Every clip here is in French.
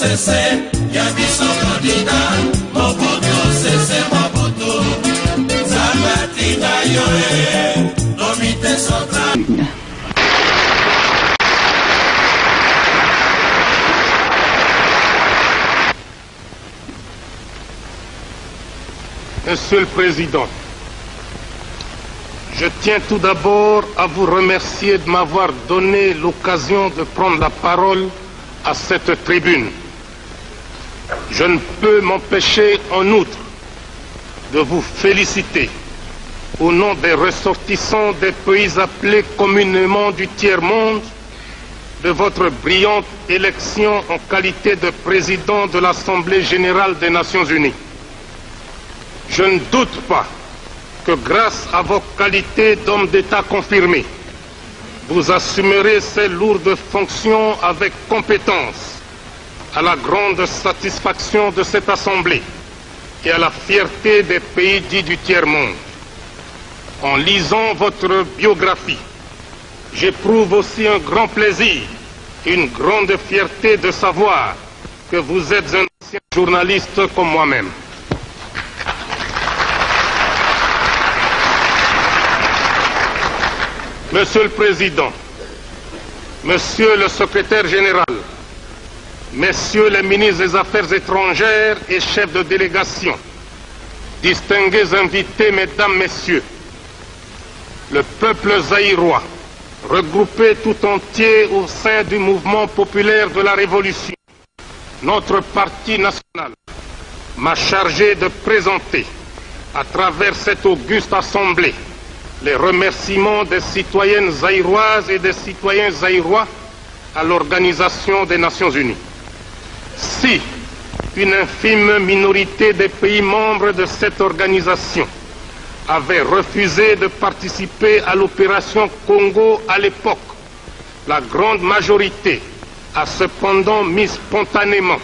Sese, Yabiso Candidat, Mobutu Sese Mobutu, Zamatinga Yoe, Comité Central. Monsieur le Président, je tiens tout d'abord à vous remercier de m'avoir donné l'occasion de prendre la parole à cette tribune. Je ne peux m'empêcher en outre de vous féliciter au nom des ressortissants des pays appelés communément du tiers-monde de votre brillante élection en qualité de président de l'Assemblée générale des Nations unies. Je ne doute pas que grâce à vos qualités d'homme d'État confirmé, vous assumerez ces lourdes fonctions avec compétence, à la grande satisfaction de cette Assemblée et à la fierté des pays dits du tiers-monde. En lisant votre biographie, j'éprouve aussi un grand plaisir et une grande fierté de savoir que vous êtes un ancien journaliste comme moi-même. Monsieur le Président, Monsieur le Secrétaire général, Messieurs les ministres des Affaires étrangères et chefs de délégation, distingués invités, Mesdames, Messieurs, le peuple zaïrois, regroupé tout entier au sein du mouvement populaire de la Révolution, notre parti national, m'a chargé de présenter, à travers cette auguste assemblée, les remerciements des citoyennes zaïroises et des citoyens zaïrois à l'Organisation des Nations Unies. Si une infime minorité des pays membres de cette organisation avait refusé de participer à l'opération Congo à l'époque, la grande majorité a cependant mis spontanément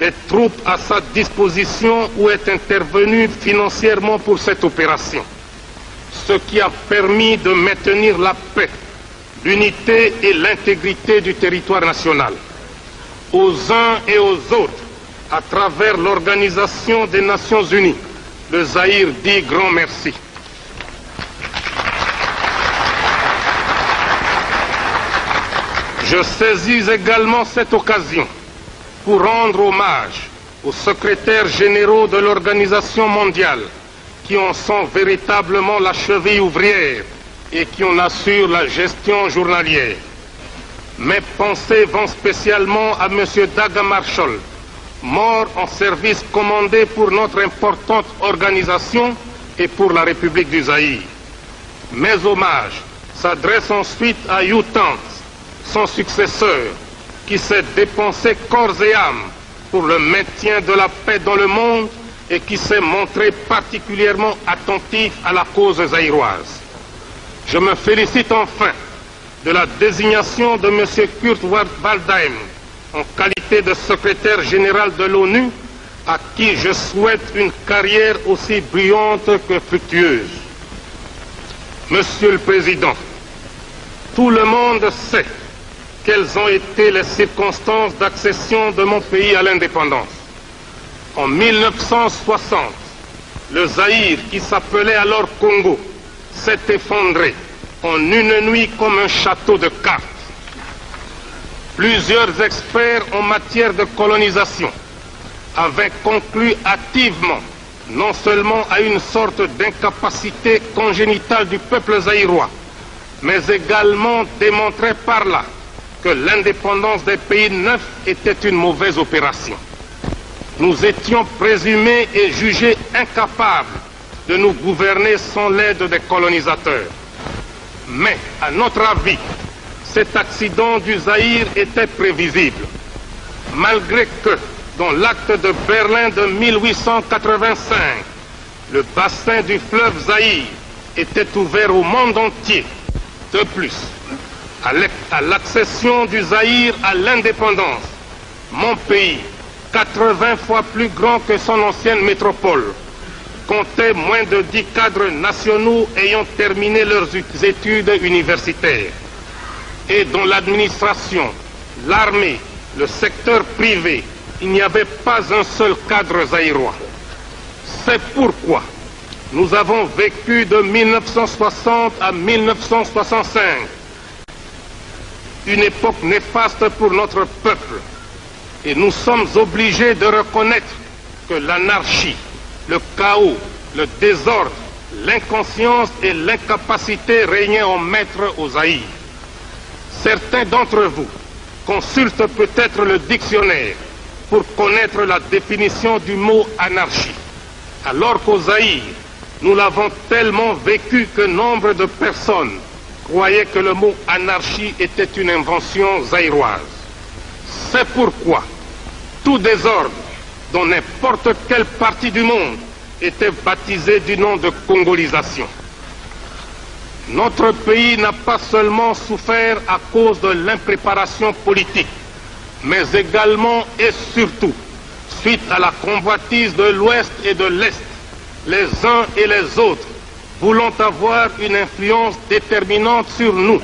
des troupes à sa disposition ou est intervenue financièrement pour cette opération, ce qui a permis de maintenir la paix, l'unité et l'intégrité du territoire national. Aux uns et aux autres, à travers l'Organisation des Nations Unies, le Zaïre dit grand merci. Je saisis également cette occasion pour rendre hommage aux secrétaires généraux de l'Organisation mondiale qui en sont véritablement la cheville ouvrière et qui en assurent la gestion journalière. Mes pensées vont spécialement à M. Daga Marshall, mort en service commandé pour notre importante organisation et pour la République du Zaïre. Mes hommages s'adressent ensuite à U Thant, son successeur, qui s'est dépensé corps et âme pour le maintien de la paix dans le monde et qui s'est montré particulièrement attentif à la cause zaïroise. Je me félicite enfin de la désignation de M. Kurt Waldheim en qualité de secrétaire général de l'ONU, à qui je souhaite une carrière aussi brillante que fructueuse. Monsieur le Président, tout le monde sait quelles ont été les circonstances d'accession de mon pays à l'indépendance. En 1960, le Zaïre, qui s'appelait alors Congo, s'est effondré en une nuit comme un château de cartes. Plusieurs experts en matière de colonisation avaient conclu hâtivement non seulement à une sorte d'incapacité congénitale du peuple zaïrois, mais également démontré par là que l'indépendance des pays neufs était une mauvaise opération. Nous étions présumés et jugés incapables de nous gouverner sans l'aide des colonisateurs. Mais, à notre avis, cet accident du Zaïre était prévisible, malgré que, dans l'acte de Berlin de 1885, le bassin du fleuve Zaïre était ouvert au monde entier. De plus, à l'accession du Zaïre à l'indépendance, mon pays, 80 fois plus grand que son ancienne métropole, comptait moins de 10 cadres nationaux ayant terminé leurs études universitaires, et dont l'administration, l'armée, le secteur privé il n'y avait pas un seul cadre zaïrois. C'est pourquoi nous avons vécu de 1960 à 1965 une époque néfaste pour notre peuple. Et nous sommes obligés de reconnaître que l'anarchie, le chaos, le désordre, l'inconscience et l'incapacité régnaient en maître au Zaïre. Certains d'entre vous consultent peut-être le dictionnaire pour connaître la définition du mot anarchie, alors qu'au Zaïre, nous l'avons tellement vécu que nombre de personnes croyaient que le mot anarchie était une invention zaïroise. C'est pourquoi tout désordre dans n'importe quelle partie du monde était baptisé du nom de congolisation. Notre pays n'a pas seulement souffert à cause de l'impréparation politique, mais également et surtout suite à la convoitise de l'Ouest et de l'Est, les uns et les autres voulant avoir une influence déterminante sur nous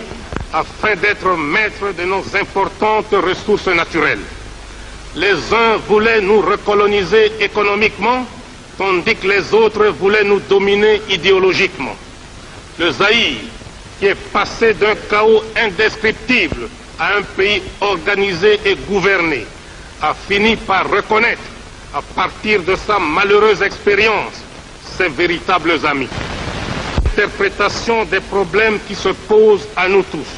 afin d'être maîtres de nos importantes ressources naturelles. Les uns voulaient nous recoloniser économiquement, tandis que les autres voulaient nous dominer idéologiquement. Le Zaïre, qui est passé d'un chaos indescriptible à un pays organisé et gouverné, a fini par reconnaître, à partir de sa malheureuse expérience, ses véritables amis. Interprétation des problèmes qui se posent à nous tous.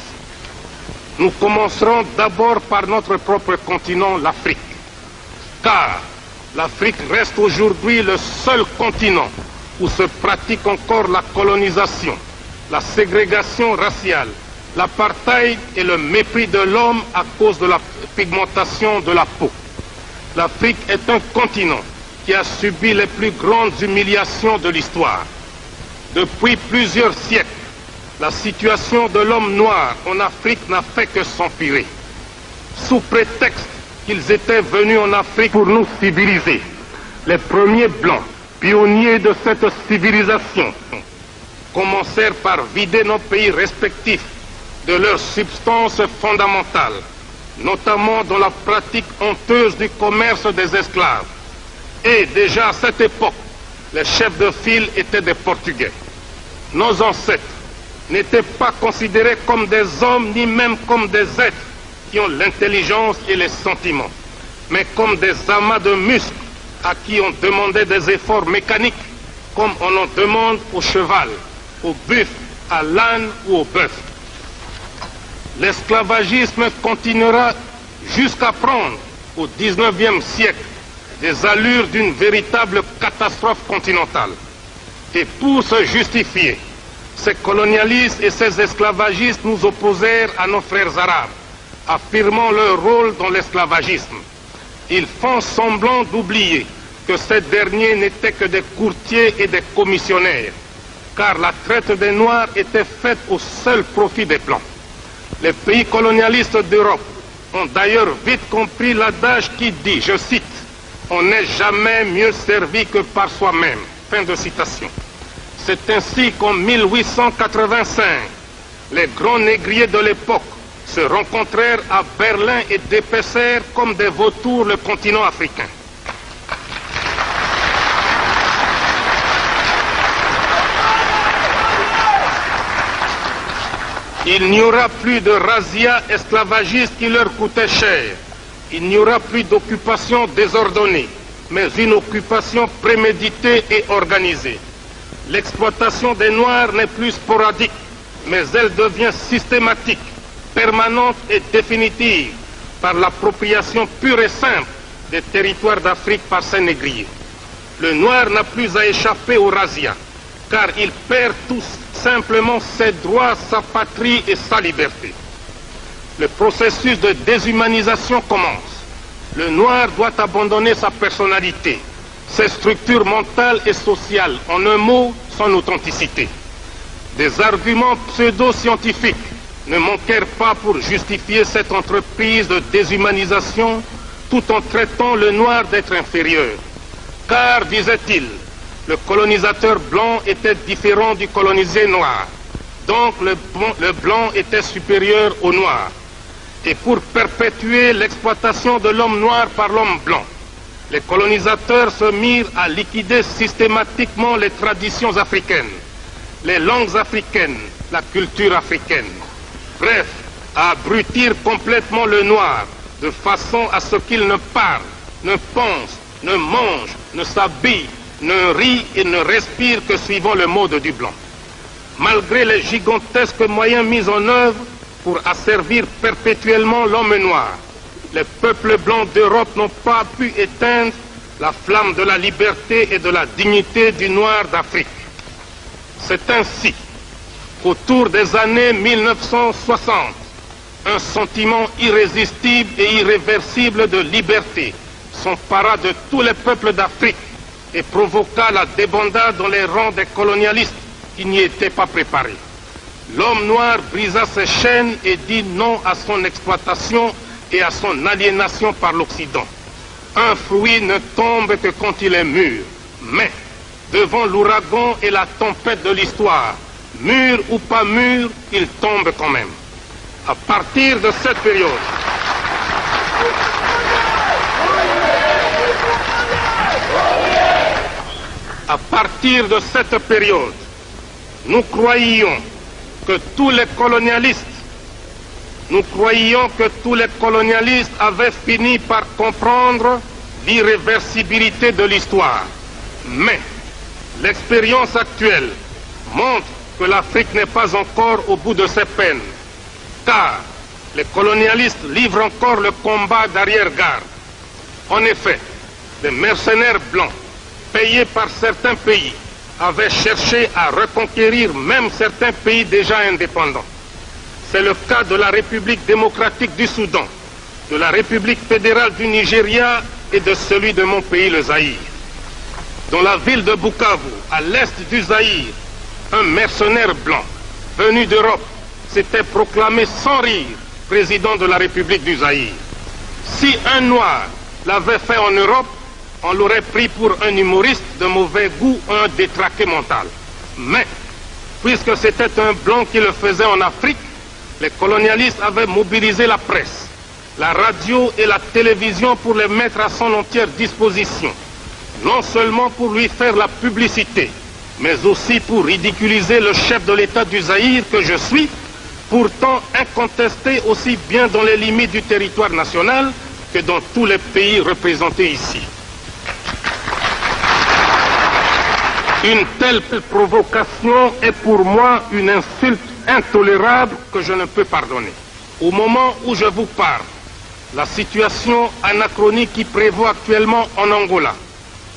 Nous commencerons d'abord par notre propre continent, l'Afrique. Car l'Afrique reste aujourd'hui le seul continent où se pratique encore la colonisation, la ségrégation raciale, l'apartheid et le mépris de l'homme à cause de la pigmentation de la peau. L'Afrique est un continent qui a subi les plus grandes humiliations de l'histoire. Depuis plusieurs siècles, la situation de l'homme noir en Afrique n'a fait que s'empirer. Sous prétexte qu'ils étaient venus en Afrique pour nous civiliser, les premiers blancs, pionniers de cette civilisation, commencèrent par vider nos pays respectifs de leurs substances fondamentales, notamment dans la pratique honteuse du commerce des esclaves. Et déjà à cette époque, les chefs de file étaient des Portugais. Nos ancêtres n'étaient pas considérés comme des hommes, ni même comme des êtres qui ont l'intelligence et les sentiments, mais comme des amas de muscles à qui on demandait des efforts mécaniques, comme on en demande au cheval, au buffle, à l'âne ou au bœuf. L'esclavagisme continuera jusqu'à prendre, au XIXe siècle, des allures d'une véritable catastrophe continentale. Et pour se justifier, ces colonialistes et ces esclavagistes nous opposèrent à nos frères arabes, affirmant leur rôle dans l'esclavagisme. Ils font semblant d'oublier que ces derniers n'étaient que des courtiers et des commissionnaires, car la traite des Noirs était faite au seul profit des Blancs. Les pays colonialistes d'Europe ont d'ailleurs vite compris l'adage qui dit, je cite, « On n'est jamais mieux servi que par soi-même ». Fin de citation. C'est ainsi qu'en 1885, les grands négriers de l'époque se rencontrèrent à Berlin et dépecèrent comme des vautours le continent africain. Il n'y aura plus de razzia esclavagiste qui leur coûtait cher. Il n'y aura plus d'occupation désordonnée, mais une occupation préméditée et organisée. L'exploitation des Noirs n'est plus sporadique, mais elle devient systématique, permanente et définitive par l'appropriation pure et simple des territoires d'Afrique par ces négriers. Le Noir n'a plus à échapper au razzia, car il perd tout simplement ses droits, sa patrie et sa liberté. Le processus de déshumanisation commence. Le Noir doit abandonner sa personnalité, ses structures mentales et sociales, en un mot, son authenticité. Des arguments pseudo-scientifiques ne manquèrent pas pour justifier cette entreprise de déshumanisation tout en traitant le Noir d'être inférieur. Car, disait-il, le colonisateur blanc était différent du colonisé noir, donc le blanc était supérieur au noir. Et pour perpétuer l'exploitation de l'homme noir par l'homme blanc, les colonisateurs se mirent à liquider systématiquement les traditions africaines, les langues africaines, la culture africaine. Bref, à abrutir complètement le noir, de façon à ce qu'il ne parle, ne pense, ne mange, ne s'habille, ne rit et ne respire que suivant le mode du blanc. Malgré les gigantesques moyens mis en œuvre pour asservir perpétuellement l'homme noir, les peuples blancs d'Europe n'ont pas pu éteindre la flamme de la liberté et de la dignité du noir d'Afrique. C'est ainsi qu'autour des années 1960, un sentiment irrésistible et irréversible de liberté s'empara de tous les peuples d'Afrique et provoqua la débandade dans les rangs des colonialistes qui n'y étaient pas préparés. L'homme noir brisa ses chaînes et dit non à son exploitation et à son aliénation par l'Occident. Un fruit ne tombe que quand il est mûr, mais devant l'ouragan et la tempête de l'histoire, mûr ou pas mûr, il tombe quand même. À partir de cette période, nous croyions que tous les colonialistes avaient fini par comprendre l'irréversibilité de l'histoire. Mais l'expérience actuelle montre que l'Afrique n'est pas encore au bout de ses peines, car les colonialistes livrent encore le combat d'arrière-garde. En effet, des mercenaires blancs, payés par certains pays, avaient cherché à reconquérir même certains pays déjà indépendants. C'est le cas de la République démocratique du Soudan, de la République fédérale du Nigeria et de celui de mon pays, le Zaïre. Dans la ville de Bukavu, à l'est du Zaïre, un mercenaire blanc venu d'Europe s'était proclamé sans rire président de la République du Zaïre. Si un noir l'avait fait en Europe, on l'aurait pris pour un humoriste de mauvais goût, un détraqué mental. Mais, puisque c'était un blanc qui le faisait en Afrique, les colonialistes avaient mobilisé la presse, la radio et la télévision pour les mettre à son entière disposition, non seulement pour lui faire la publicité, mais aussi pour ridiculiser le chef de l'État du Zaïre que je suis, pourtant incontesté aussi bien dans les limites du territoire national que dans tous les pays représentés ici. Une telle provocation est pour moi une insulte intolérable que je ne peux pardonner. Au moment où je vous parle, la situation anachronique qui prévaut actuellement en Angola,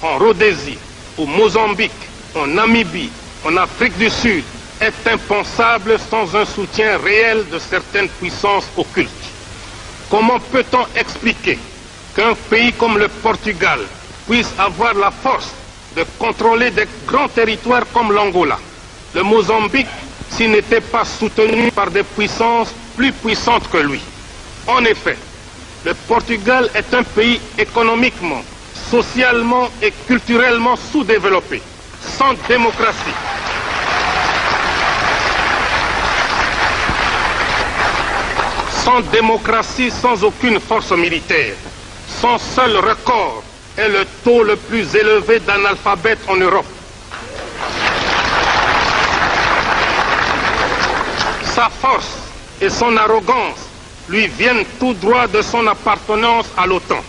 en Rhodésie, au Mozambique, en Namibie, en Afrique du Sud, est impensable sans un soutien réel de certaines puissances occultes. Comment peut-on expliquer qu'un pays comme le Portugal puisse avoir la force de contrôler des grands territoires comme l'Angola, le Mozambique, s'il n'était pas soutenu par des puissances plus puissantes que lui? En effet, le Portugal est un pays économiquement, socialement et culturellement sous-développé, sans démocratie. Sans démocratie, sans aucune force militaire. Son seul record est le taux le plus élevé d'analphabètes en Europe. Sa force et son arrogance lui viennent tout droit de son appartenance à l'OTAN,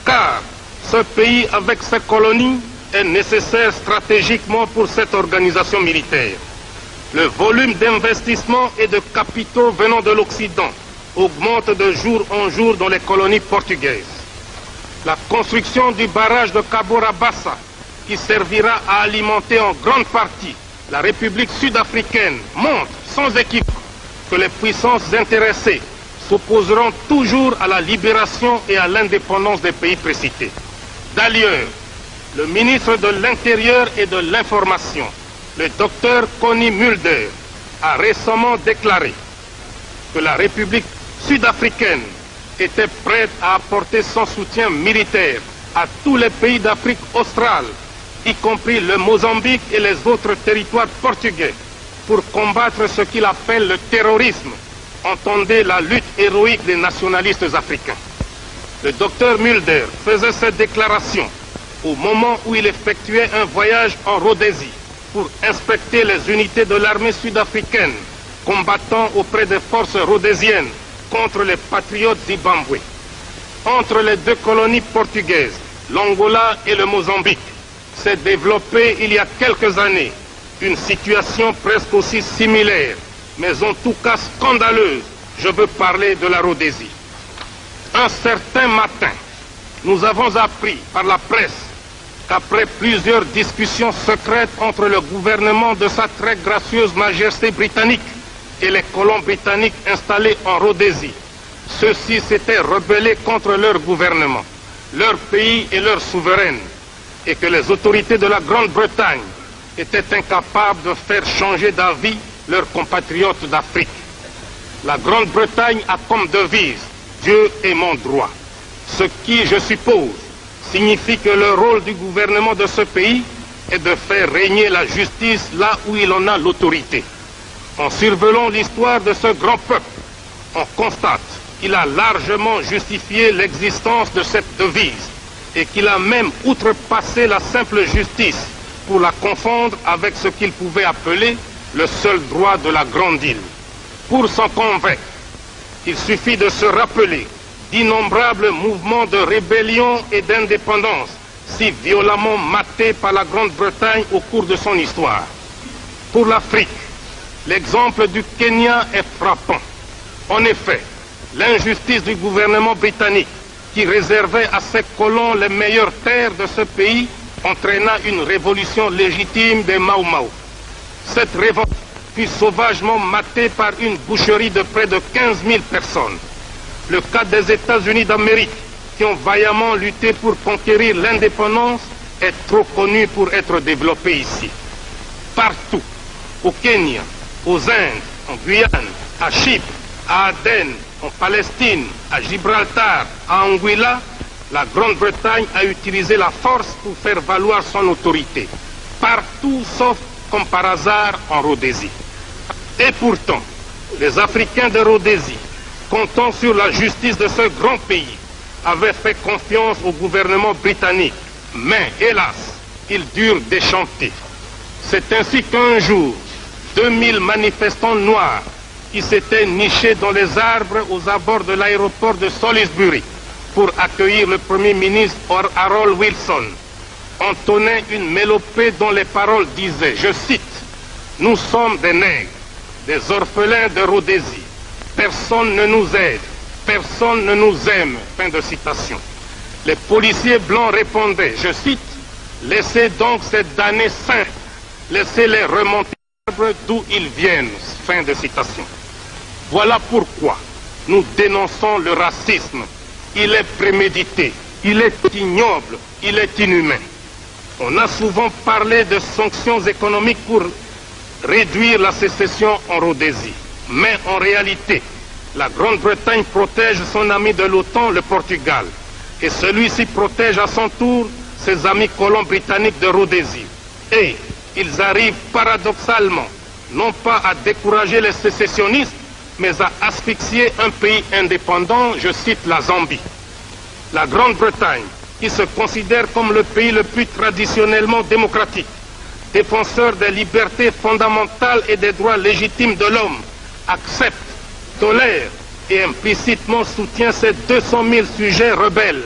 car ce pays avec ses colonies est nécessaire stratégiquement pour cette organisation militaire. Le volume d'investissement et de capitaux venant de l'Occident augmente de jour en jour dans les colonies portugaises. La construction du barrage de Cabora Bassa, qui servira à alimenter en grande partie la République sud-africaine, montre sans équivoque que les puissances intéressées s'opposeront toujours à la libération et à l'indépendance des pays précités. D'ailleurs, le ministre de l'Intérieur et de l'Information, le docteur Connie Mulder, a récemment déclaré que la République sud-africaine était prête à apporter son soutien militaire à tous les pays d'Afrique australe, y compris le Mozambique et les autres territoires portugais, pour combattre ce qu'il appelle le terrorisme. Entendez la lutte héroïque des nationalistes africains. Le docteur Mulder faisait cette déclaration au moment où il effectuait un voyage en Rhodésie pour inspecter les unités de l'armée sud-africaine combattant auprès des forces rhodésiennes contre les patriotes zimbabwe. Entre les deux colonies portugaises, l'Angola et le Mozambique, s'est développée il y a quelques années une situation presque aussi similaire, mais en tout cas scandaleuse. Je veux parler de la Rhodésie. Un certain matin, nous avons appris par la presse qu'après plusieurs discussions secrètes entre le gouvernement de sa très gracieuse majesté britannique et les colons britanniques installés en Rhodésie, ceux-ci s'étaient rebellés contre leur gouvernement, leur pays et leur souveraine, et que les autorités de la Grande-Bretagne étaient incapables de faire changer d'avis leurs compatriotes d'Afrique. La Grande-Bretagne a comme devise « Dieu est mon droit », ce qui, je suppose, signifie que le rôle du gouvernement de ce pays est de faire régner la justice là où il en a l'autorité. En survolant l'histoire de ce grand peuple, on constate qu'il a largement justifié l'existence de cette devise et qu'il a même outrepassé la simple justice pour la confondre avec ce qu'il pouvait appeler le seul droit de la grande île. Pour s'en convaincre, il suffit de se rappeler d'innombrables mouvements de rébellion et d'indépendance si violemment matés par la Grande-Bretagne au cours de son histoire. Pour l'Afrique, l'exemple du Kenya est frappant. En effet, l'injustice du gouvernement britannique qui réservait à ses colons les meilleures terres de ce pays entraîna une révolution légitime des Mau Mau. Cette révolte fut sauvagement matée par une boucherie de près de 15 000 personnes. Le cas des États-Unis d'Amérique, qui ont vaillamment lutté pour conquérir l'indépendance, est trop connu pour être développé ici. Partout, au Kenya, aux Indes, en Guyane, à Chypre, à Aden, en Palestine, à Gibraltar, à Anguilla, la Grande-Bretagne a utilisé la force pour faire valoir son autorité. Partout, sauf, comme par hasard, en Rhodésie. Et pourtant, les Africains de Rhodésie, comptant sur la justice de ce grand pays, avaient fait confiance au gouvernement britannique. Mais, hélas, ils durent déchanter. C'est ainsi qu'un jour, 2000 manifestants noirs qui s'étaient nichés dans les arbres aux abords de l'aéroport de Salisbury pour accueillir le Premier ministre Harold Wilson, entonnaient une mélopée dont les paroles disaient, je cite, « Nous sommes des nègres, des orphelins de Rhodésie. Personne ne nous aide, personne ne nous aime. » Fin de citation. Les policiers blancs répondaient, je cite, « Laissez donc ces damnés saints, laissez-les remonter d'où ils viennent. » Fin de citation. Voilà pourquoi nous dénonçons le racisme. Il est prémédité, il est ignoble, il est inhumain. On a souvent parlé de sanctions économiques pour réduire la sécession en Rhodésie. Mais en réalité, la Grande-Bretagne protège son ami de l'OTAN, le Portugal. Et celui-ci protège à son tour ses amis colons britanniques de Rhodésie. Et ils arrivent paradoxalement, non pas à décourager les sécessionnistes, mais à asphyxier un pays indépendant, je cite la Zambie. La Grande-Bretagne, qui se considère comme le pays le plus traditionnellement démocratique, défenseur des libertés fondamentales et des droits légitimes de l'homme, accepte, tolère et implicitement soutient ces 200 000 sujets rebelles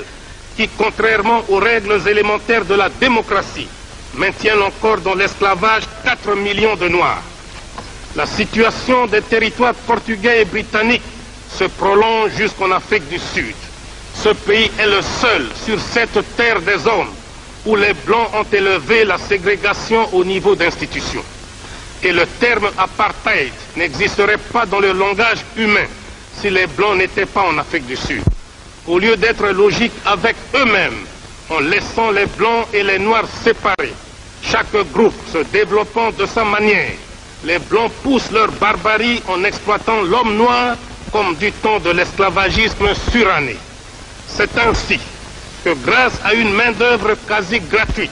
qui, contrairement aux règles élémentaires de la démocratie, maintiennent encore dans l'esclavage 4 millions de Noirs. La situation des territoires portugais et britanniques se prolonge jusqu'en Afrique du Sud. Ce pays est le seul sur cette terre des hommes où les Blancs ont élevé la ségrégation au niveau d'institutions. Et le terme apartheid n'existerait pas dans le langage humain si les Blancs n'étaient pas en Afrique du Sud. Au lieu d'être logiques avec eux-mêmes, en laissant les Blancs et les Noirs séparés, chaque groupe se développant de sa manière, les Blancs poussent leur barbarie en exploitant l'homme noir comme du temps de l'esclavagisme suranné. C'est ainsi que grâce à une main-d'œuvre quasi gratuite,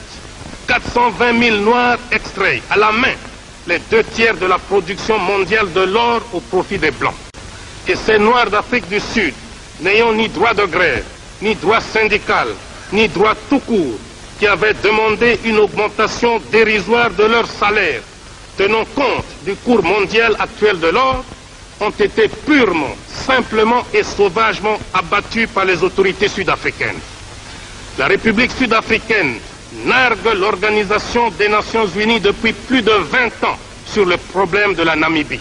420 000 Noirs extraient à la main les 2/3 de la production mondiale de l'or au profit des Blancs. Et ces Noirs d'Afrique du Sud, n'ayant ni droit de grève, ni droit syndical, ni droit tout court, qui avaient demandé une augmentation dérisoire de leur salaire, tenant compte du cours mondial actuel de l'or, ont été purement, simplement et sauvagement abattus par les autorités sud-africaines. La République sud-africaine nargue l'Organisation des Nations Unies depuis plus de 20 ans sur le problème de la Namibie.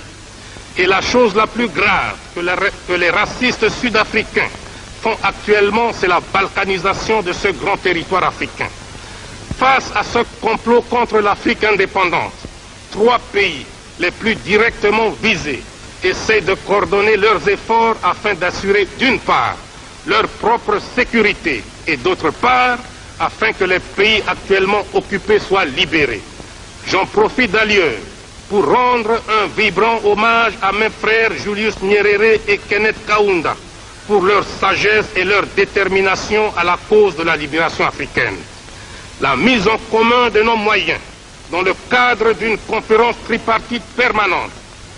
Et la chose la plus grave que les racistes sud-africains font actuellement, c'est la balkanisation de ce grand territoire africain. Face à ce complot contre l'Afrique indépendante, 3 pays les plus directement visés essaient de coordonner leurs efforts afin d'assurer d'une part leur propre sécurité et d'autre part afin que les pays actuellement occupés soient libérés. J'en profite d'ailleurs pour rendre un vibrant hommage à mes frères Julius Nyerere et Kenneth Kaunda pour leur sagesse et leur détermination à la cause de la libération africaine. La mise en commun de nos moyens dans le cadre d'une conférence tripartite permanente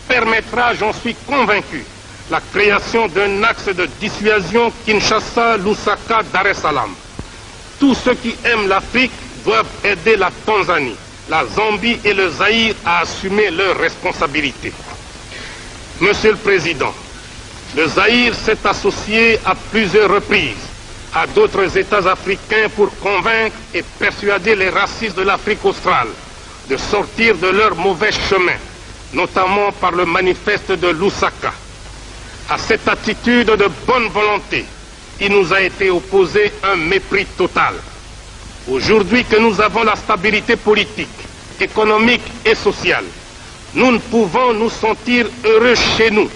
permettra, j'en suis convaincu, la création d'un axe de dissuasion Kinshasa, Lusaka, Dar es Salaam. Tous ceux qui aiment l'Afrique doivent aider la Tanzanie, la Zambie et le Zaïre à assumer leurs responsabilités. Monsieur le Président, le Zaïre s'est associé à plusieurs reprises à d'autres États africains pour convaincre et persuader les racistes de l'Afrique australe de sortir de leur mauvais chemin, notamment par le manifeste de Lusaka. À cette attitude de bonne volonté, il nous a été opposé un mépris total. Aujourd'hui que nous avons la stabilité politique, économique et sociale, nous ne pouvons nous sentir heureux chez nous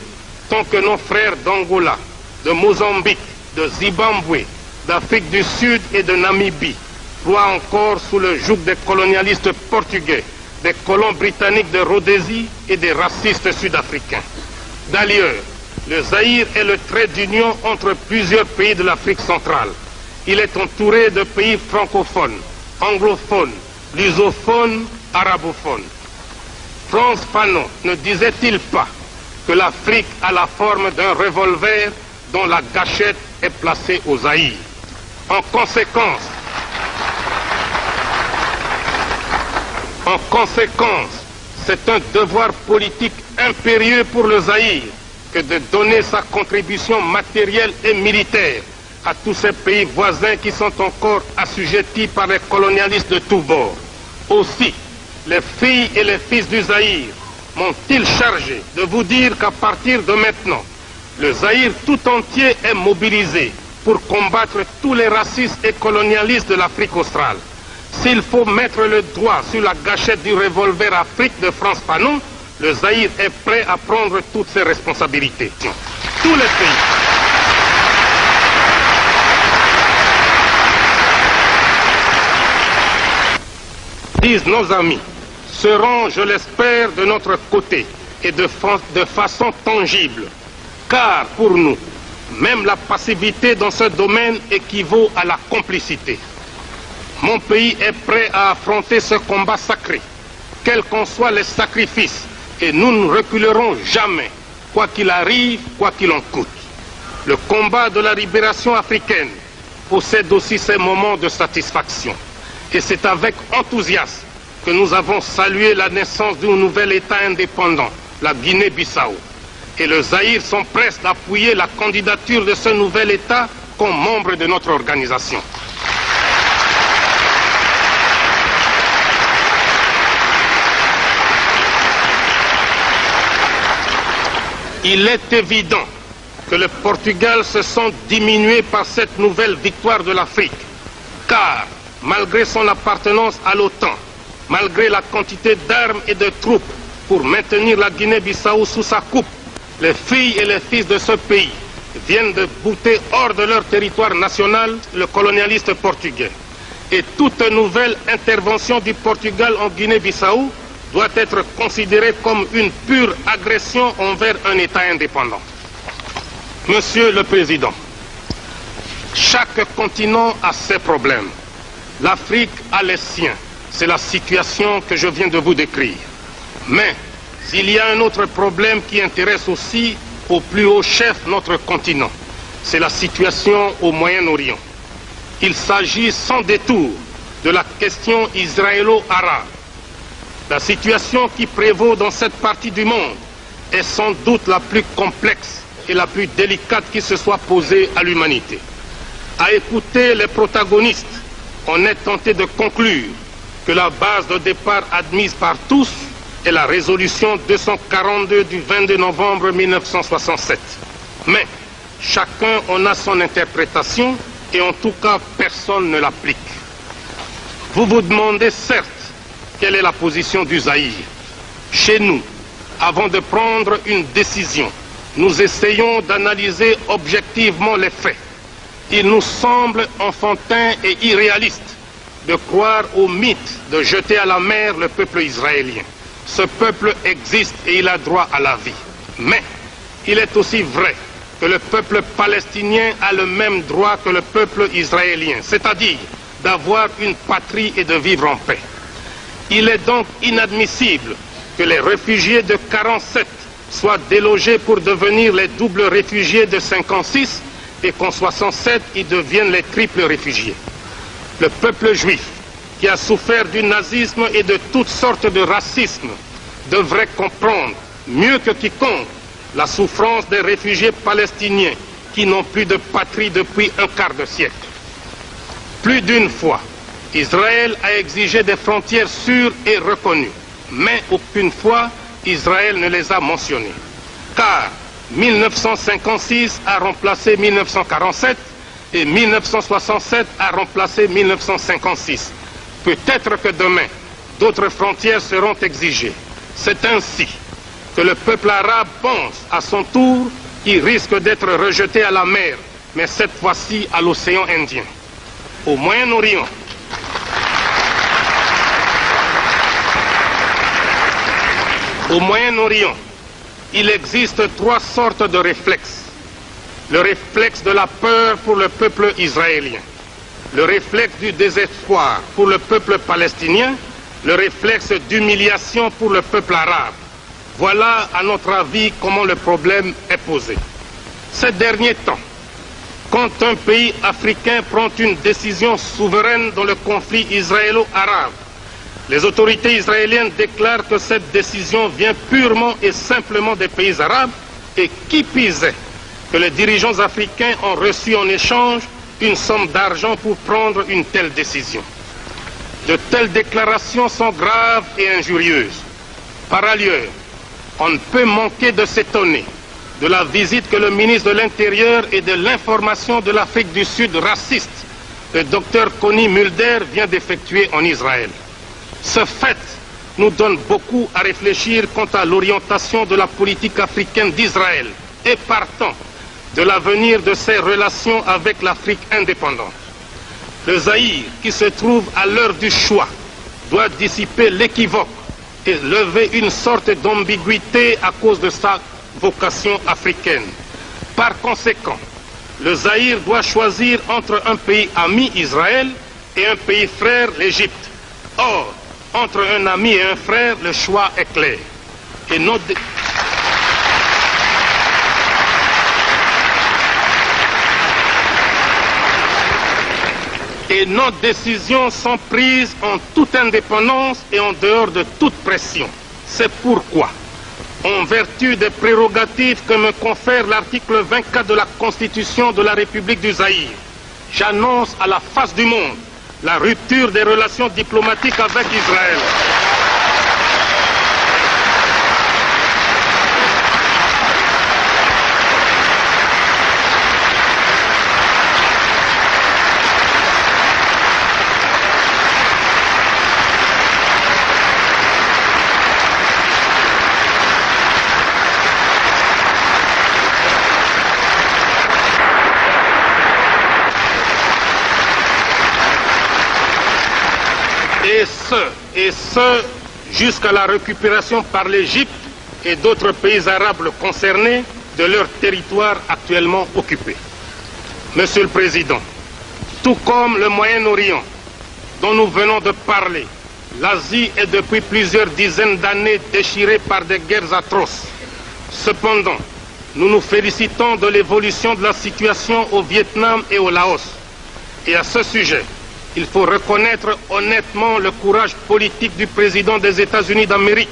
tant que nos frères d'Angola, de Mozambique, de Zimbabwe, d'Afrique du Sud et de Namibie ploient encore sous le joug des colonialistes portugais, des colons britanniques de Rhodésie et des racistes sud-africains. D'ailleurs, le Zaïre est le trait d'union entre plusieurs pays de l'Afrique centrale. Il est entouré de pays francophones, anglophones, lusophones, arabophones. Frantz Fanon ne disait-il pas que l'Afrique a la forme d'un revolver dont la gâchette est placée au Zaïre? En conséquence, c'est un devoir politique impérieux pour le Zaïre que de donner sa contribution matérielle et militaire à tous ces pays voisins qui sont encore assujettis par les colonialistes de tous bords. Aussi, les filles et les fils du Zaïre m'ont-ils chargé de vous dire qu'à partir de maintenant, le Zaïre tout entier est mobilisé pour combattre tous les racistes et colonialistes de l'Afrique australe. S'il faut mettre le doigt sur la gâchette du revolver Afrique de Frantz Fanon, le Zaïre est prêt à prendre toutes ses responsabilités. Tous les pays. Disent nos amis, seront, je l'espère, de notre côté et de façon tangible. Car pour nous, même la passivité dans ce domaine équivaut à la complicité. Mon pays est prêt à affronter ce combat sacré, quels qu'en soient les sacrifices, et nous ne reculerons jamais, quoi qu'il arrive, quoi qu'il en coûte. Le combat de la libération africaine possède aussi ses moments de satisfaction. Et c'est avec enthousiasme que nous avons salué la naissance d'un nouvel État indépendant, la Guinée-Bissau. Et le Zaïre sont prêts d'appuyer la candidature de ce nouvel État comme membre de notre organisation. Il est évident que le Portugal se sent diminué par cette nouvelle victoire de l'Afrique, car malgré son appartenance à l'OTAN, malgré la quantité d'armes et de troupes pour maintenir la Guinée-Bissau sous sa coupe, les filles et les fils de ce pays viennent de bouter hors de leur territoire national le colonialiste portugais. Et toute nouvelle intervention du Portugal en Guinée-Bissau doit être considérée comme une pure agression envers un État indépendant. Monsieur le Président, chaque continent a ses problèmes. L'Afrique a les siens. C'est la situation que je viens de vous décrire. Mais il y a un autre problème qui intéresse aussi au plus haut chef notre continent. c'est la situation au Moyen-Orient. Il s'agit sans détour de la question israélo-arabe. La situation qui prévaut dans cette partie du monde est sans doute la plus complexe et la plus délicate qui se soit posée à l'humanité. À écouter les protagonistes, on est tenté de conclure que la base de départ admise par tous est la résolution 242 du 22 novembre 1967. Mais chacun en a son interprétation et en tout cas personne ne l'applique. Vous vous demandez certes quelle est la position du Zaïre. Chez nous, avant de prendre une décision, nous essayons d'analyser objectivement les faits. Il nous semble enfantin et irréaliste de croire au mythe de jeter à la mer le peuple israélien. Ce peuple existe et il a droit à la vie. Mais il est aussi vrai que le peuple palestinien a le même droit que le peuple israélien, c'est-à-dire d'avoir une patrie et de vivre en paix. Il est donc inadmissible que les réfugiés de 47 soient délogés pour devenir les doubles réfugiés de 56 et qu'en 67 ils deviennent les triples réfugiés. Le peuple juif, qui a souffert du nazisme et de toutes sortes de racisme, devrait comprendre mieux que quiconque la souffrance des réfugiés palestiniens qui n'ont plus de patrie depuis un quart de siècle. Plus d'une fois, Israël a exigé des frontières sûres et reconnues, mais aucune fois Israël ne les a mentionnées. Car 1956 a remplacé 1947 et 1967 a remplacé 1956. Peut-être que demain, d'autres frontières seront exigées. C'est ainsi que le peuple arabe pense à son tour qu'il risque d'être rejeté à la mer, mais cette fois-ci à l'océan Indien. Au Moyen-Orient, il existe trois sortes de réflexes. Le réflexe de la peur pour le peuple israélien, le réflexe du désespoir pour le peuple palestinien, le réflexe d'humiliation pour le peuple arabe. Voilà, à notre avis, comment le problème est posé. Ces derniers temps, quand un pays africain prend une décision souveraine dans le conflit israélo-arabe, les autorités israéliennes déclarent que cette décision vient purement et simplement des pays arabes et qui pisait que les dirigeants africains ont reçu en échange une somme d'argent pour prendre une telle décision. De telles déclarations sont graves et injurieuses. Par ailleurs, on ne peut manquer de s'étonner de la visite que le ministre de l'Intérieur et de l'Information de l'Afrique du Sud raciste, le docteur Connie Mulder, vient d'effectuer en Israël. Ce fait nous donne beaucoup à réfléchir quant à l'orientation de la politique africaine d'Israël et partant de l'avenir de ses relations avec l'Afrique indépendante. Le Zaïre, qui se trouve à l'heure du choix, doit dissiper l'équivoque et lever une sorte d'ambiguïté à cause de sa vocation africaine. Par conséquent, le Zaïre doit choisir entre un pays ami, Israël, et un pays frère, l'Égypte. Or, entre un ami et un frère, le choix est clair. Et nos décisions sont prises en toute indépendance et en dehors de toute pression. C'est pourquoi, en vertu des prérogatives que me confère l'article 24 de la Constitution de la République du Zaïre, j'annonce à la face du monde la rupture des relations diplomatiques avec Israël. Et ce, jusqu'à la récupération par l'Égypte et d'autres pays arabes concernés de leur territoire actuellement occupé. Monsieur le Président, tout comme le Moyen-Orient dont nous venons de parler, l'Asie est depuis plusieurs dizaines d'années déchirée par des guerres atroces. Cependant, nous nous félicitons de l'évolution de la situation au Vietnam et au Laos. Et à ce sujet, il faut reconnaître honnêtement le courage politique du président des États-Unis d'Amérique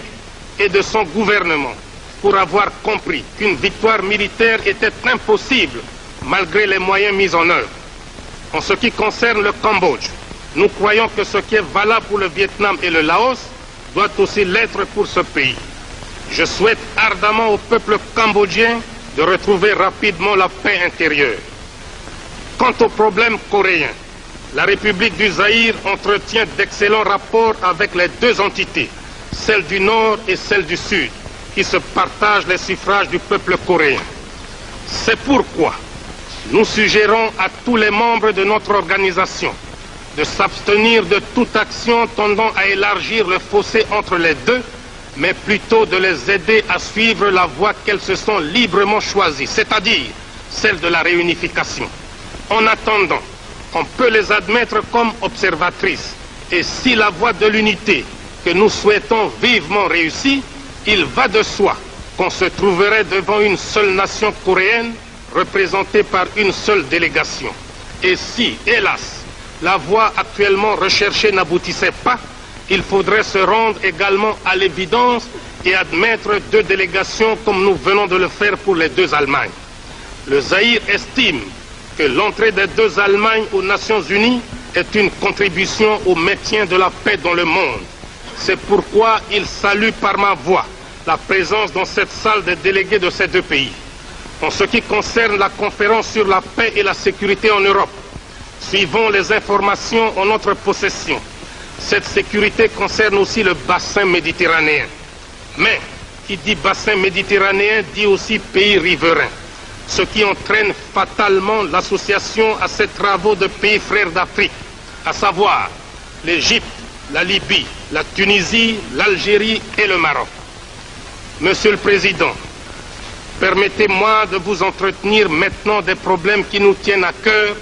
et de son gouvernement pour avoir compris qu'une victoire militaire était impossible malgré les moyens mis en œuvre. En ce qui concerne le Cambodge, nous croyons que ce qui est valable pour le Vietnam et le Laos doit aussi l'être pour ce pays. Je souhaite ardemment au peuple cambodgien de retrouver rapidement la paix intérieure. Quant au problème coréen, la République du Zaïre entretient d'excellents rapports avec les deux entités, celle du Nord et celle du Sud, qui se partagent les suffrages du peuple coréen. C'est pourquoi nous suggérons à tous les membres de notre organisation de s'abstenir de toute action tendant à élargir le fossé entre les deux, mais plutôt de les aider à suivre la voie qu'elles se sont librement choisies, c'est-à-dire celle de la réunification. En attendant, on peut les admettre comme observatrices, et si la voie de l'unité que nous souhaitons vivement réussit, il va de soi qu'on se trouverait devant une seule nation coréenne représentée par une seule délégation. Et si, hélas, la voie actuellement recherchée n'aboutissait pas, il faudrait se rendre également à l'évidence et admettre deux délégations comme nous venons de le faire pour les deux Allemagnes. Le Zaïre estime que l'entrée des deux Allemagnes aux Nations Unies est une contribution au maintien de la paix dans le monde. C'est pourquoi il salue par ma voix la présence dans cette salle des délégués de ces deux pays. En ce qui concerne la conférence sur la paix et la sécurité en Europe, suivons les informations en notre possession. Cette sécurité concerne aussi le bassin méditerranéen. Mais qui dit bassin méditerranéen dit aussi pays riverains, ce qui entraîne fatalement l'association à ces travaux de pays frères d'Afrique, à savoir l'Égypte, la Libye, la Tunisie, l'Algérie et le Maroc. Monsieur le Président, permettez-moi de vous entretenir maintenant des problèmes qui nous tiennent à cœur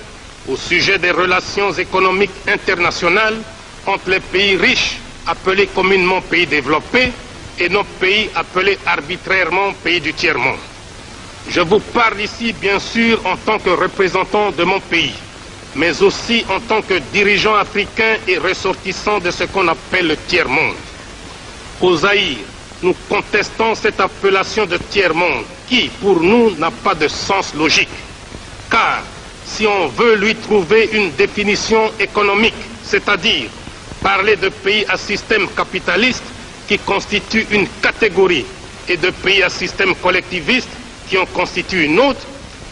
au sujet des relations économiques internationales entre les pays riches, appelés communément pays développés, et nos pays appelés arbitrairement pays du tiers-monde. Je vous parle ici, bien sûr, en tant que représentant de mon pays, mais aussi en tant que dirigeant africain et ressortissant de ce qu'on appelle le tiers-monde. Au Zaïre, nous contestons cette appellation de tiers-monde qui, pour nous, n'a pas de sens logique. Car, si on veut lui trouver une définition économique, c'est-à-dire parler de pays à système capitaliste qui constitue une catégorie et de pays à système collectiviste qui en constitue une autre,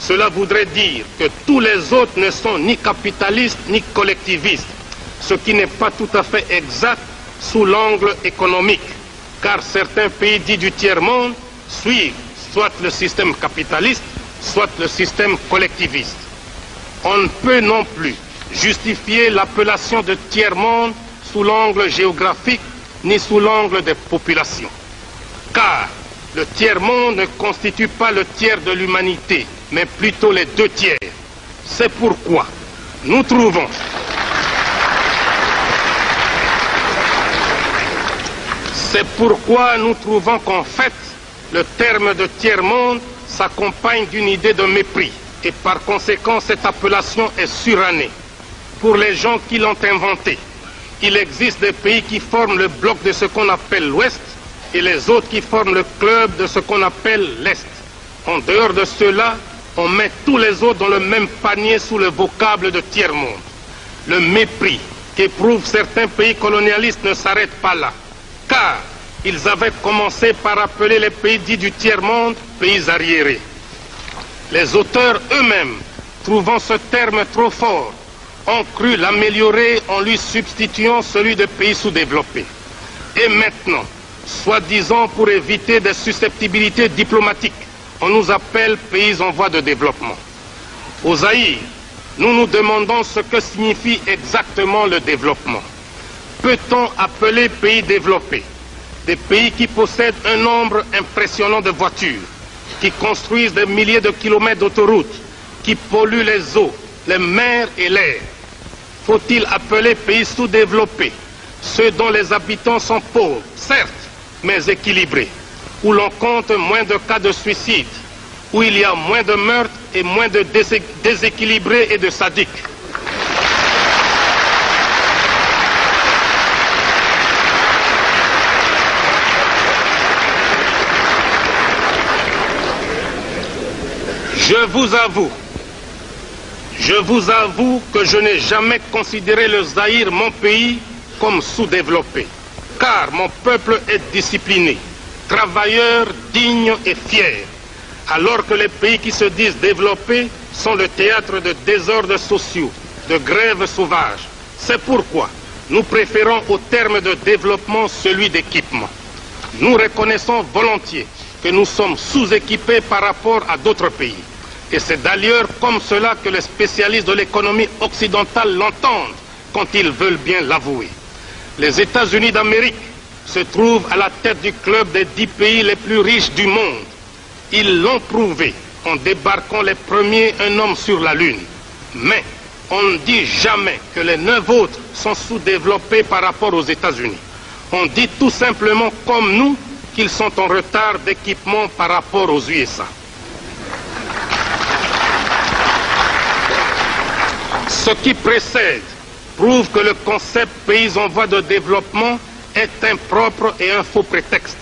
cela voudrait dire que tous les autres ne sont ni capitalistes ni collectivistes, ce qui n'est pas tout à fait exact sous l'angle économique, car certains pays dits du tiers-monde suivent soit le système capitaliste, soit le système collectiviste. On ne peut non plus justifier l'appellation de tiers-monde sous l'angle géographique ni sous l'angle des populations. Car le tiers-monde ne constitue pas le tiers de l'humanité, mais plutôt les deux tiers. C'est pourquoi nous trouvons qu'en fait, le terme de tiers-monde s'accompagne d'une idée de mépris. Et par conséquent, cette appellation est surannée. Pour les gens qui l'ont inventée, il existe des pays qui forment le bloc de ce qu'on appelle l'Ouest et les autres qui forment le club de ce qu'on appelle l'Est. En dehors de cela, on met tous les autres dans le même panier sous le vocable de tiers-monde. Le mépris qu'éprouvent certains pays colonialistes ne s'arrête pas là, car ils avaient commencé par appeler les pays dits du tiers-monde pays arriérés. Les auteurs eux-mêmes, trouvant ce terme trop fort, ont cru l'améliorer en lui substituant celui de pays sous-développés. Et maintenant, soi-disant pour éviter des susceptibilités diplomatiques, on nous appelle pays en voie de développement. Au Zaïre, nous nous demandons ce que signifie exactement le développement. Peut-on appeler pays développés des pays qui possèdent un nombre impressionnant de voitures, qui construisent des milliers de kilomètres d'autoroutes, qui polluent les eaux, les mers et l'air? Faut-il appeler pays sous-développés ceux dont les habitants sont pauvres, certes, mais équilibrés, où l'on compte moins de cas de suicide, où il y a moins de meurtres et moins de déséquilibrés et de sadiques. Je vous avoue que je n'ai jamais considéré le Zaïre, mon pays, comme sous-développé, car mon peuple est discipliné, travailleur, digne et fier, alors que les pays qui se disent développés sont le théâtre de désordres sociaux, de grèves sauvages. C'est pourquoi nous préférons au terme de développement celui d'équipement. Nous reconnaissons volontiers que nous sommes sous-équipés par rapport à d'autres pays. Et c'est d'ailleurs comme cela que les spécialistes de l'économie occidentale l'entendent quand ils veulent bien l'avouer. Les États-Unis d'Amérique se trouvent à la tête du club des 10 pays les plus riches du monde. Ils l'ont prouvé en débarquant les premiers un homme sur la Lune. Mais on ne dit jamais que les 9 autres sont sous-développés par rapport aux États-Unis. On dit tout simplement comme nous qu'ils sont en retard d'équipement par rapport aux USA. Ce qui précède prouve que le concept pays en voie de développement est impropre et un faux prétexte,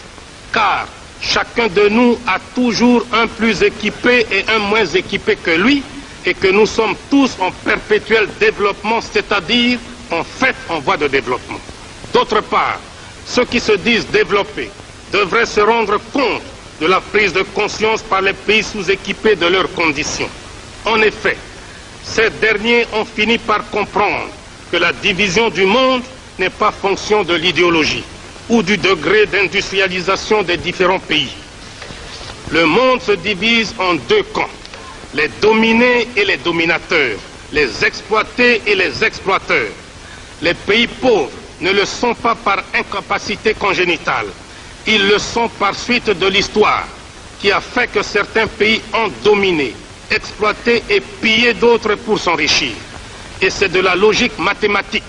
car chacun de nous a toujours un plus équipé et un moins équipé que lui, et que nous sommes tous en perpétuel développement, c'est-à-dire en fait en voie de développement. D'autre part, ceux qui se disent développés devraient se rendre compte de la prise de conscience par les pays sous-équipés de leurs conditions. En effet, ces derniers ont fini par comprendre que la division du monde n'est pas fonction de l'idéologie ou du degré d'industrialisation des différents pays. Le monde se divise en 2 camps, les dominés et les dominateurs, les exploités et les exploiteurs. Les pays pauvres ne le sont pas par incapacité congénitale, ils le sont par suite de l'histoire qui a fait que certains pays ont dominé, exploité et pillé d'autres pour s'enrichir. Et c'est de la logique mathématique.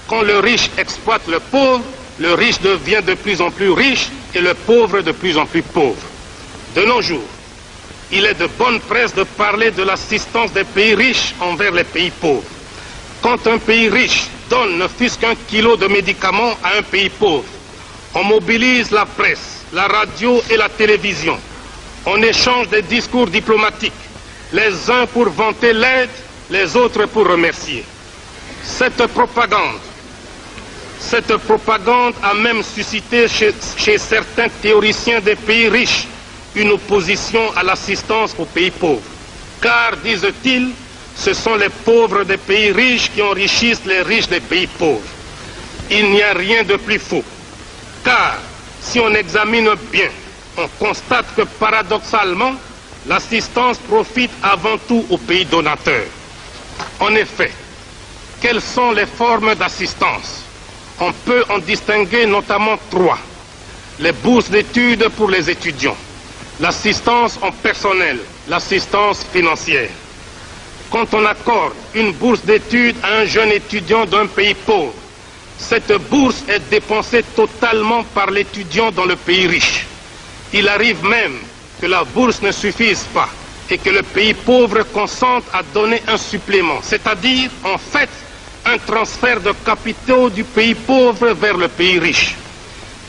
Quand le riche exploite le pauvre, le riche devient de plus en plus riche et le pauvre de plus en plus pauvre. De nos jours, il est de bonne presse de parler de l'assistance des pays riches envers les pays pauvres. Quand un pays riche donne ne fût-ce qu'1 kilo de médicaments à un pays pauvre, on mobilise la presse, la radio et la télévision. On échange des discours diplomatiques, les uns pour vanter l'aide, les autres pour remercier. Cette propagande a même suscité chez certains théoriciens des pays riches une opposition à l'assistance aux pays pauvres. Car, disent-ils, ce sont les pauvres des pays riches qui enrichissent les riches des pays pauvres. Il n'y a rien de plus faux. Car, si on examine bien, on constate que paradoxalement, l'assistance profite avant tout aux pays donateurs. En effet, quelles sont les formes d'assistance? On peut en distinguer notamment 3. Les bourses d'études pour les étudiants, l'assistance en personnel, l'assistance financière. Quand on accorde une bourse d'études à un jeune étudiant d'un pays pauvre, cette bourse est dépensée totalement par l'étudiant dans le pays riche. Il arrive même que la bourse ne suffise pas et que le pays pauvre consente à donner un supplément, c'est-à-dire, en fait, un transfert de capitaux du pays pauvre vers le pays riche.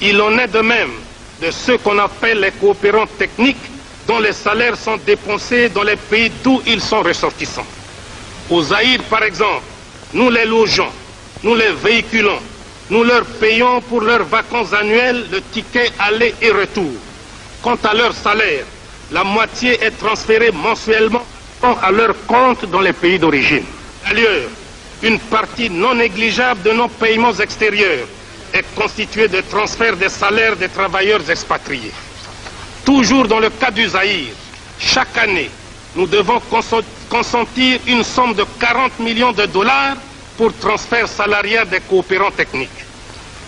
Il en est de même de ceux qu'on appelle les coopérants techniques, dont les salaires sont dépensés dans les pays d'où ils sont ressortissants. Au Zaïre, par exemple, nous les logeons, nous les véhiculons, nous leur payons pour leurs vacances annuelles le ticket aller et retour. Quant à leur salaire, la moitié est transférée mensuellement à leur compte dans les pays d'origine. D'ailleurs, une partie non négligeable de nos paiements extérieurs est constituée de transferts des salaires des travailleurs expatriés. Toujours dans le cas du Zaïre, chaque année, nous devons consentir une somme de 40 millions de dollars pour transfert salarial des coopérants techniques.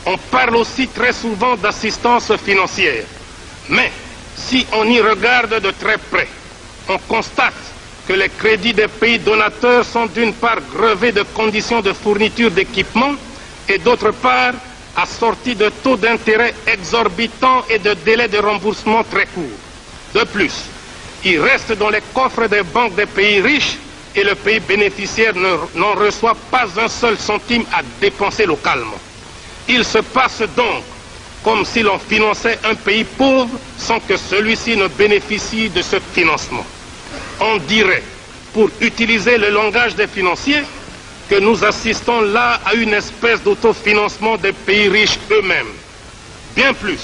On parle aussi très souvent d'assistance financière. Mais si on y regarde de très près, on constate que les crédits des pays donateurs sont d'une part grevés de conditions de fourniture d'équipements et d'autre part assortis de taux d'intérêt exorbitants et de délais de remboursement très courts. De plus, Il reste dans les coffres des banques des pays riches et le pays bénéficiaire n'en reçoit pas un seul centime à dépenser localement. Il se passe donc comme si l'on finançait un pays pauvre sans que celui-ci ne bénéficie de ce financement. On dirait, pour utiliser le langage des financiers, que nous assistons là à une espèce d'autofinancement des pays riches eux-mêmes. Bien plus,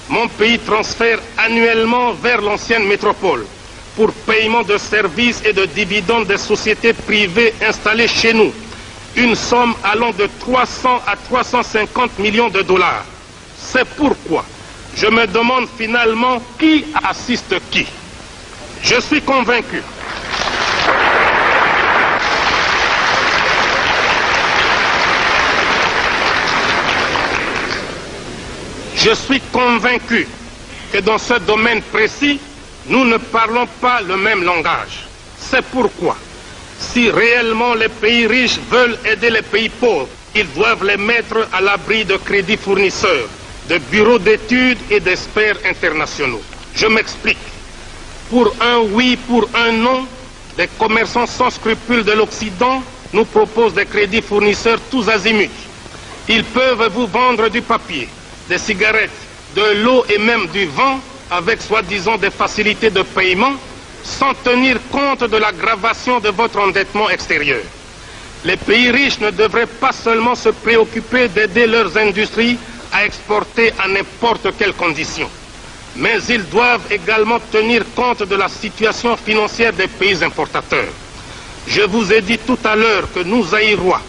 mon pays transfère annuellement vers l'ancienne métropole, pour paiement de services et de dividendes des sociétés privées installées chez nous, une somme allant de 300 à 350 millions de dollars. C'est pourquoi je me demande finalement qui assiste qui. Je suis convaincu. Je suis convaincu que dans ce domaine précis, nous ne parlons pas le même langage. C'est pourquoi, si réellement les pays riches veulent aider les pays pauvres, ils doivent les mettre à l'abri de crédits fournisseurs, de bureaux d'études et d'experts internationaux. Je m'explique. Pour un oui, pour un non, les commerçants sans scrupules de l'Occident nous proposent des crédits fournisseurs tous azimuts. Ils peuvent vous vendre du papier, des cigarettes, de l'eau et même du vent avec soi-disant des facilités de paiement sans tenir compte de l'aggravation de votre endettement extérieur. Les pays riches ne devraient pas seulement se préoccuper d'aider leurs industries à exporter à n'importe quelles conditions, mais ils doivent également tenir compte de la situation financière des pays importateurs. Je vous ai dit tout à l'heure que nous, Zaïrois,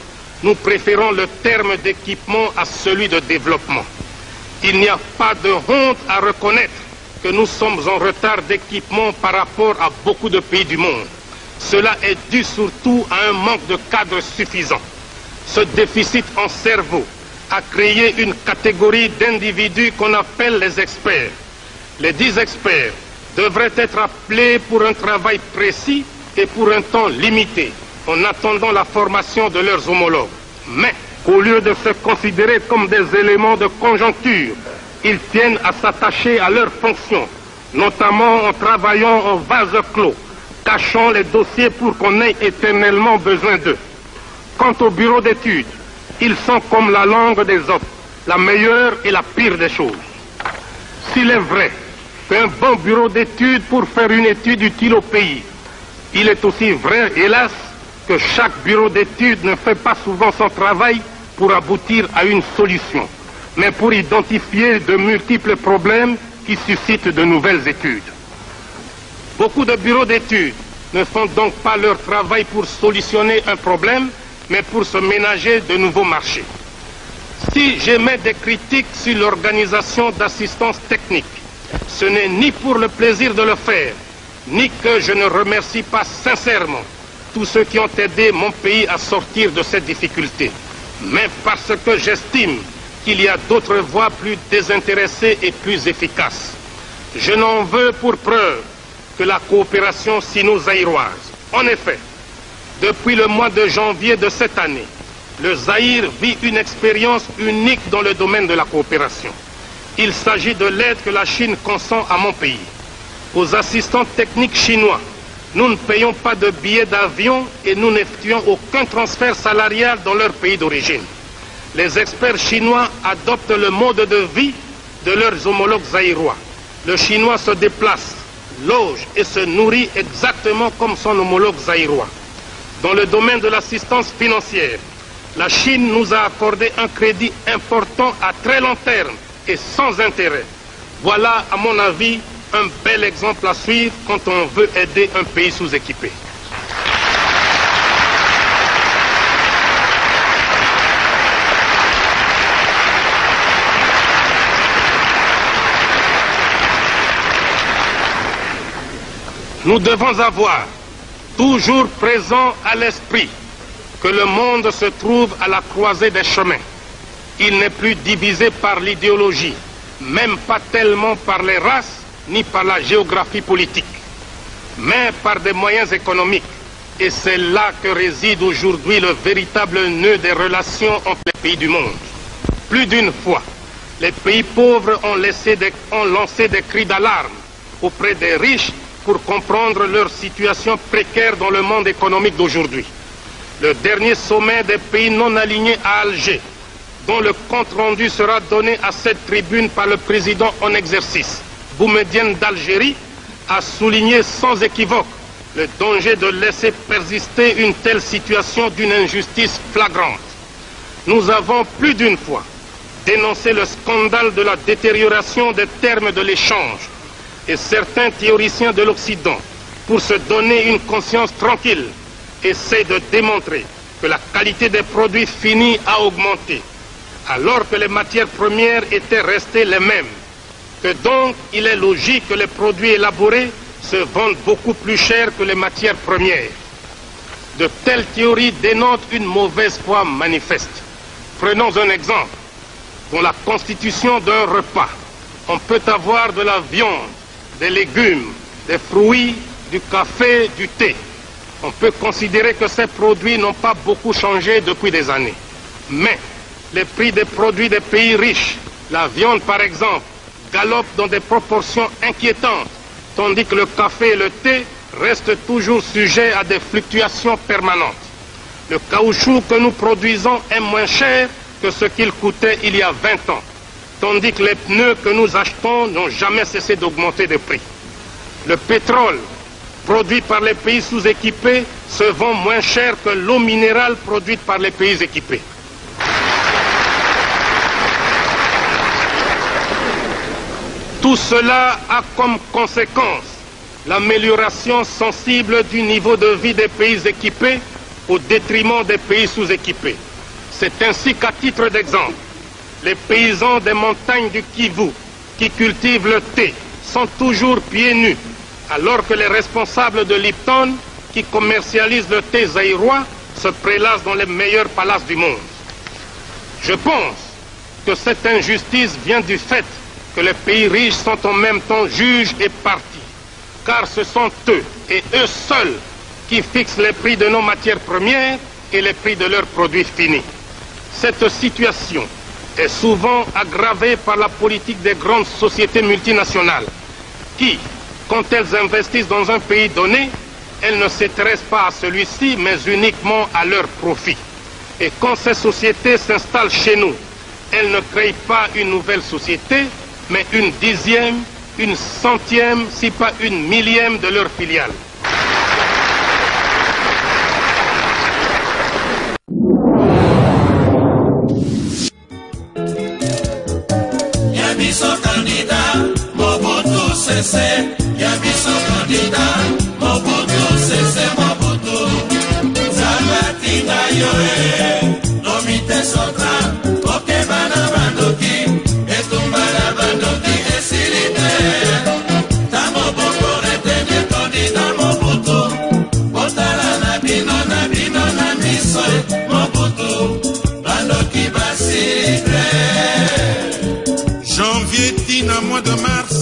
nous préférons le terme d'équipement à celui de développement. Il n'y a pas de honte à reconnaître que nous sommes en retard d'équipement par rapport à beaucoup de pays du monde. Cela est dû surtout à un manque de cadres suffisant. Ce déficit en cerveau a créé une catégorie d'individus qu'on appelle les experts. Les 10 experts devraient être appelés pour un travail précis et pour un temps limité, en attendant la formation de leurs homologues. Mais au lieu de se considérer comme des éléments de conjoncture, ils tiennent à s'attacher à leurs fonctions, notamment en travaillant en vase clos, cachant les dossiers pour qu'on ait éternellement besoin d'eux. Quant au bureau d'études, ils sont comme la langue des hommes, la meilleure et la pire des choses. S'il est vrai qu'un bon bureau d'études pour faire une étude utile au pays, il est aussi vrai, hélas, que chaque bureau d'études ne fait pas souvent son travail pour aboutir à une solution, mais pour identifier de multiples problèmes qui suscitent de nouvelles études. Beaucoup de bureaux d'études ne font donc pas leur travail pour solutionner un problème, mais pour se ménager de nouveaux marchés. Si j'émets des critiques sur l'organisation d'assistance technique, ce n'est ni pour le plaisir de le faire, ni que je ne remercie pas sincèrement tous ceux qui ont aidé mon pays à sortir de cette difficulté, mais parce que j'estime qu'il y a d'autres voies plus désintéressées et plus efficaces. Je n'en veux pour preuve que la coopération sino-zaïroise. En effet, depuis le mois de janvier de cette année, le Zaïre vit une expérience unique dans le domaine de la coopération. Il s'agit de l'aide que la Chine consent à mon pays. Aux assistants techniques chinois, nous ne payons pas de billets d'avion et nous n'effectuons aucun transfert salarial dans leur pays d'origine. Les experts chinois adoptent le mode de vie de leurs homologues zaïrois. Le chinois se déplace, loge et se nourrit exactement comme son homologue zaïrois. Dans le domaine de l'assistance financière, la Chine nous a accordé un crédit important à très long terme et sans intérêt. Voilà, à mon avis, un bel exemple à suivre quand on veut aider un pays sous-équipé. Nous devons avoir toujours présent à l'esprit que le monde se trouve à la croisée des chemins. Il n'est plus divisé par l'idéologie, même pas tellement par les races ni par la géographie politique, mais par des moyens économiques. Et c'est là que réside aujourd'hui le véritable nœud des relations entre les pays du monde. Plus d'une fois, les pays pauvres ont lancé des cris d'alarme auprès des riches pour comprendre leur situation précaire dans le monde économique d'aujourd'hui. Le dernier sommet des pays non alignés à Alger, dont le compte-rendu sera donné à cette tribune par le président en exercice, Boumedienne d'Algérie, a souligné sans équivoque le danger de laisser persister une telle situation d'une injustice flagrante. Nous avons plus d'une fois dénoncé le scandale de la détérioration des termes de l'échange et certains théoriciens de l'Occident, pour se donner une conscience tranquille, essaient de démontrer que la qualité des produits finis a augmenté, alors que les matières premières étaient restées les mêmes, que donc il est logique que les produits élaborés se vendent beaucoup plus cher que les matières premières. De telles théories dénotent une mauvaise foi manifeste. Prenons un exemple. Dans la constitution d'un repas, on peut avoir de la viande, des légumes, des fruits, du café, du thé. On peut considérer que ces produits n'ont pas beaucoup changé depuis des années. Mais les prix des produits des pays riches, la viande par exemple, galopent dans des proportions inquiétantes, tandis que le café et le thé restent toujours sujets à des fluctuations permanentes. Le caoutchouc que nous produisons est moins cher que ce qu'il coûtait il y a 20 ans, tandis que les pneus que nous achetons n'ont jamais cessé d'augmenter de prix. Le pétrole produit par les pays sous-équipés se vend moins cher que l'eau minérale produite par les pays équipés. Tout cela a comme conséquence l'amélioration sensible du niveau de vie des pays équipés au détriment des pays sous-équipés. C'est ainsi qu'à titre d'exemple, les paysans des montagnes du Kivu qui cultivent le thé sont toujours pieds nus, alors que les responsables de Lipton qui commercialisent le thé zaïrois se prélassent dans les meilleurs palaces du monde. Je pense que cette injustice vient du fait que les pays riches sont en même temps juges et partis, car ce sont eux et eux seuls qui fixent les prix de nos matières premières et les prix de leurs produits finis. Cette situation est souvent aggravée par la politique des grandes sociétés multinationales qui, quand elles investissent dans un pays donné, elles ne s'intéressent pas à celui-ci, mais uniquement à leur profit. Et quand ces sociétés s'installent chez nous, elles ne créent pas une nouvelle société, mais une dixième, une centième, si pas une millième de leurs filiales. Yabiso candidat, Mobutu cessé. Yabiso candidat, Mobutu cessé, Mobutu. Zamatinga yoe, nomite sotra, okebana bandoki, etumbana bandoki esilite. Tamo boko retene candidat Mobutu. Botala na bino na miso, Mobutu. Bandoki basilite. Janvier, Tina, mois de mars.